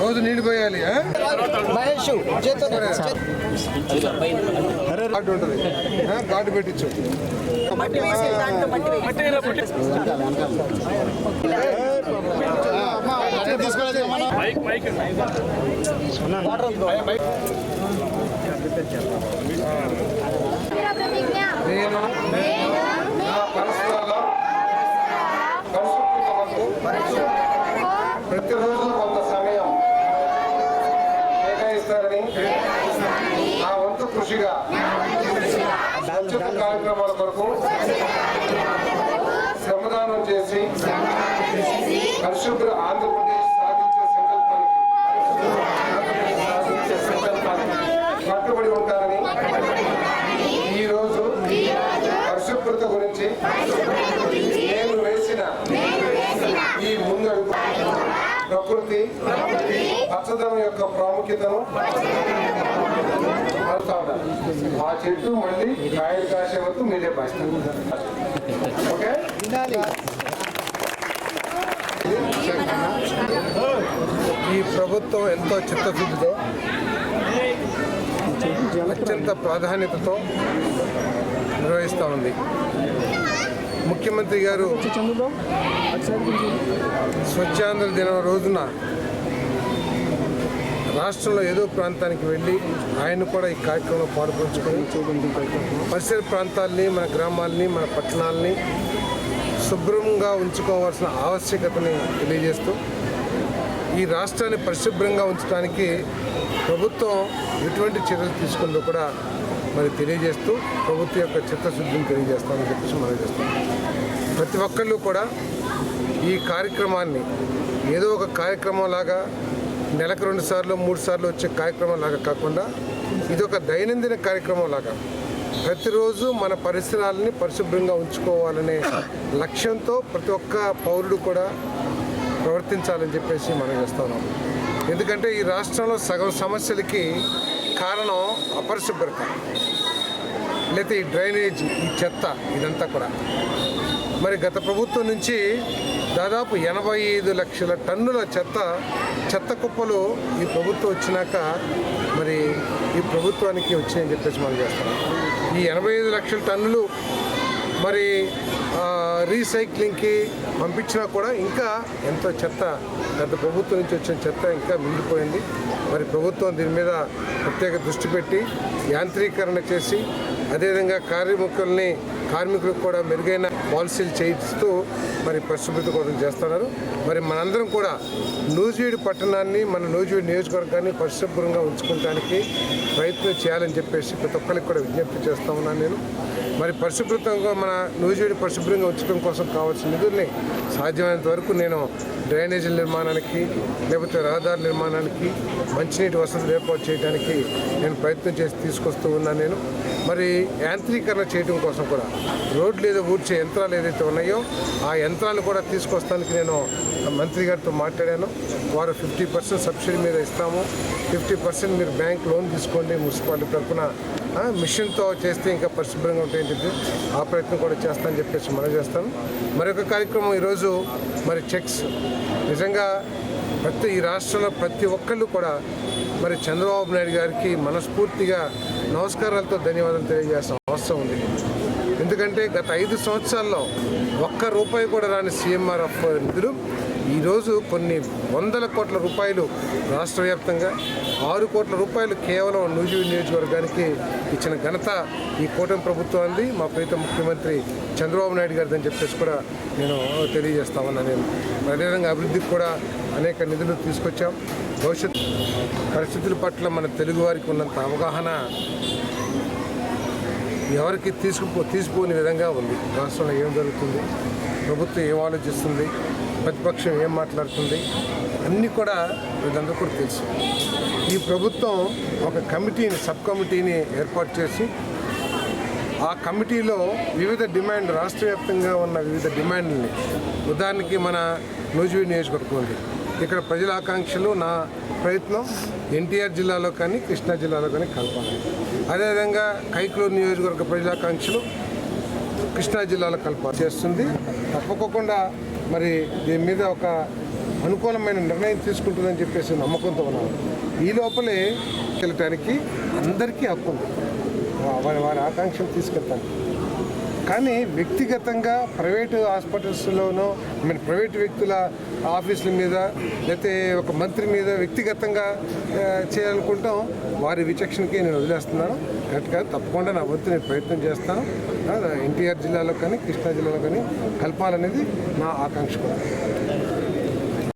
రోజు నీళ్ళు పోయాలి. కార్డు ఉంటుంది, కార్డు పెట్టించు. నేను నా పరిసరాల ప్రతిరోజు కొంత సమయం కేటాయిస్తారని నా వంతు కృషిగా స్వచ్ఛత కార్యక్రమాల కొరకు శ్రమదానం చేసి పరిశుభ్ర ఆంధ్రప్రదేశ్ సాధించే సంకల్పానికి కట్టుబడి ఉంటారని ఈరోజు పరిశుభ్రత గురించి నేను వేసిన ఈ ముందడుగు ప్రకృతి పచ్చదనం యొక్క ప్రాముఖ్యతను ఆ చెట్టు మళ్ళీ కాయలు కాసే వరకు మీరే బాధ్యత. ఓకే, ఈ ప్రభుత్వం ఎంతో చిత్తశుద్ధితో అత్యంత ప్రాధాన్యతతో నిర్వహిస్తూ ఉంది. ముఖ్యమంత్రి గారు స్వచ్ఛాంధ్ర దినం రోజున రాష్ట్రంలో ఏదో ప్రాంతానికి వెళ్ళి ఆయన కూడా ఈ కార్యక్రమంలో పాల్పంచుకొని పరిసర ప్రాంతాలని, మన గ్రామాలని, మన పట్టణాలని శుభ్రంగా ఉంచుకోవాల్సిన ఆవశ్యకతని తెలియజేస్తూ ఈ రాష్ట్రాన్ని పరిశుభ్రంగా ఉంచడానికి ప్రభుత్వం ఎటువంటి చర్యలు తీసుకుందో కూడా మరి తెలియజేస్తూ ప్రభుత్వం యొక్క చిత్తశుద్ధిని తెలియజేస్తామని చెప్పేసి మనం చేస్తాం. ప్రతి ఒక్కళ్ళు కూడా ఈ కార్యక్రమాన్ని ఏదో ఒక కార్యక్రమం లాగా నెలకు 2 సార్లు 3 సార్లు వచ్చే కార్యక్రమం లాగా కాకుండా ఇది ఒక దైనందిన కార్యక్రమం లాగా ప్రతిరోజు మన పరిసరాలని పరిశుభ్రంగా ఉంచుకోవాలనే లక్ష్యంతో ప్రతి ఒక్క పౌరుడు కూడా ప్రవర్తించాలని చెప్పేసి మనం చేస్తున్నాం. ఎందుకంటే ఈ రాష్ట్రంలో సగం సమస్యలకి కారణం అపరిశుభ్రత, లేకపోతే ఈ డ్రైనేజ్, ఈ చెత్త, ఇదంతా కూడా. మరి గత ప్రభుత్వం నుంచి దాదాపు 85 లక్షల టన్నుల చెత్త కుప్పలు ఈ ప్రభుత్వం వచ్చినాక మరి ఈ ప్రభుత్వానికి వచ్చాయని చెప్పేసి మనం చేస్తాం. ఈ 85 లక్షల టన్నులు మరి రీసైక్లింగ్కి పంపించినా కూడా ఇంకా ఎంతో చెత్త గత ప్రభుత్వం నుంచి వచ్చిన చెత్త ఇంకా మిగిలిపోయింది. మరి ప్రభుత్వం దీని మీద ప్రత్యేక దృష్టి పెట్టి యాంత్రీకరణ చేసి అదేవిధంగా కార్మికులకు కూడా మెరుగైన పాలసీలు చేయిస్తూ మరి పరిశుభ్రత కోసం చేస్తున్నారు. మరి మనందరం కూడా నూజివీడు పట్టణాన్ని, మన నూజివీడు నియోజకవర్గాన్ని పరిశుభ్రంగా ఉంచుకోవడానికి ప్రయత్నం చేయాలని చెప్పేసి ప్రతి ఒక్కరికి కూడా విజ్ఞప్తి చేస్తూ ఉన్నాను నేను. మరి పరిశుభ్రతంగా మన నూజివీడు పరిశుభ్రంగా ఉంచడం కోసం కావాల్సిన నిధుల్ని సాధ్యమైనంత వరకు నేను డ్రైనేజీల నిర్మాణానికి, లేకపోతే రహదారుల నిర్మాణానికి, మంచినీటి వసతులు ఏర్పాటు చేయడానికి నేను ప్రయత్నం చేసి తీసుకొస్తూ ఉన్నాను నేను. మరి యాంత్రీకరణ చేయడం కోసం కూడా రోడ్లు ఏదో ఊడ్చే యంత్రాలు ఏదైతే ఉన్నాయో ఆ యంత్రాలు కూడా తీసుకొస్తానికి నేను మంత్రి గారితో మాట్లాడాను. వారు 50% సబ్సిడీ మీద ఇస్తాము, 50% మీరు బ్యాంక్ లోన్ తీసుకోండి మున్సిపాలిటీ తరఫున, మిషన్తో చేస్తే ఇంకా పరిశుభ్రంగా ఉంటాయని చెప్పి ఆ ప్రయత్నం కూడా చేస్తానని చెప్పేసి మనం చేస్తాను. మరొక కార్యక్రమం ఈరోజు మరి చెక్స్. నిజంగా ఈ రాష్ట్రంలో ప్రతి ఒక్కళ్ళు కూడా మరి చంద్రబాబు నాయుడు గారికి మనస్ఫూర్తిగా నమస్కారాలతో ధన్యవాదాలు తెలియజేయాల్సిన అవసరం ఉంది. ఎందుకంటే గత 5 సంవత్సరాల్లో ₹1 కూడా రాని CMRF నిధులు ఈరోజు కొన్ని వందల కోట్ల రూపాయలు రాష్ట్ర వ్యాప్తంగా, 6 కోట్ల రూపాయలు కేవలం నూజివీడు నియోజకవర్గానికి ఇచ్చిన ఘనత ఈ కూటమి ప్రభుత్వాన్ని, మా ప్రీత ముఖ్యమంత్రి చంద్రబాబు నాయుడు గారిదని చెప్పేసి కూడా నేను తెలియజేస్తామన్నా. నేను అదేవిధంగా అభివృద్ధికి కూడా అనేక నిధులు తీసుకొచ్చాం. భవిష్యత్ పరిస్థితుల పట్ల మన తెలుగువారికి ఉన్నంత అవగాహన ఎవరికి తీసిపోని విధంగా ఉంది. రాష్ట్రంలో ఏం జరుగుతుంది, ప్రభుత్వం ఏం ఆలోచిస్తుంది, ప్రతిపక్షం ఏం మాట్లాడుతుంది, అన్నీ కూడా వీళ్ళందరూ కూడా తెలుసు. ఈ ప్రభుత్వం ఒక సబ్ కమిటీని ఏర్పాటు చేసి ఆ కమిటీలో వివిధ డిమాండ్, రాష్ట్ర వ్యాప్తంగా ఉన్న వివిధ డిమాండ్లని, ఉదాహరణకి మన నూజివీడు నియోజకవర్గం ఉంది, ఇక్కడ ప్రజల ఆకాంక్షలు నా ప్రయత్నం ఎన్టీఆర్ జిల్లాలో కానీ కృష్ణా జిల్లాలో కానీ కలపాలి. అదేవిధంగా కైకలూరు నియోజకవర్గ ప్రజల ఆకాంక్షలు కృష్ణా జిల్లాలో కలపాలి చేస్తుంది. తప్పకుండా మరి దీని మీద ఒక అనుకూలమైన నిర్ణయం తీసుకుంటుందని చెప్పేసి నమ్మకంతో ఉన్నాను. ఈ లోపలే వెళ్ళటానికి అందరికీ హక్కు ఉంది, వారి ఆకాంక్షలు తీసుకెళ్తాను. కానీ వ్యక్తిగతంగా ప్రైవేటు హాస్పిటల్స్లోనో ప్రైవేటు వ్యక్తుల ఆఫీసుల మీద లేకపోతే ఒక మంత్రి మీద వ్యక్తిగతంగా చేయాలనుకుంటాం, వారి విచక్షణకి నేను వదిలేస్తున్నాను. కరెక్ట్గా తప్పకుండా నా వంతు నేను ప్రయత్నం చేస్తాను. ఎన్టీఆర్ జిల్లాలో కానీ కృష్ణా జిల్లాలో కానీ కలపాలనేది నా ఆకాంక్ష కూడా.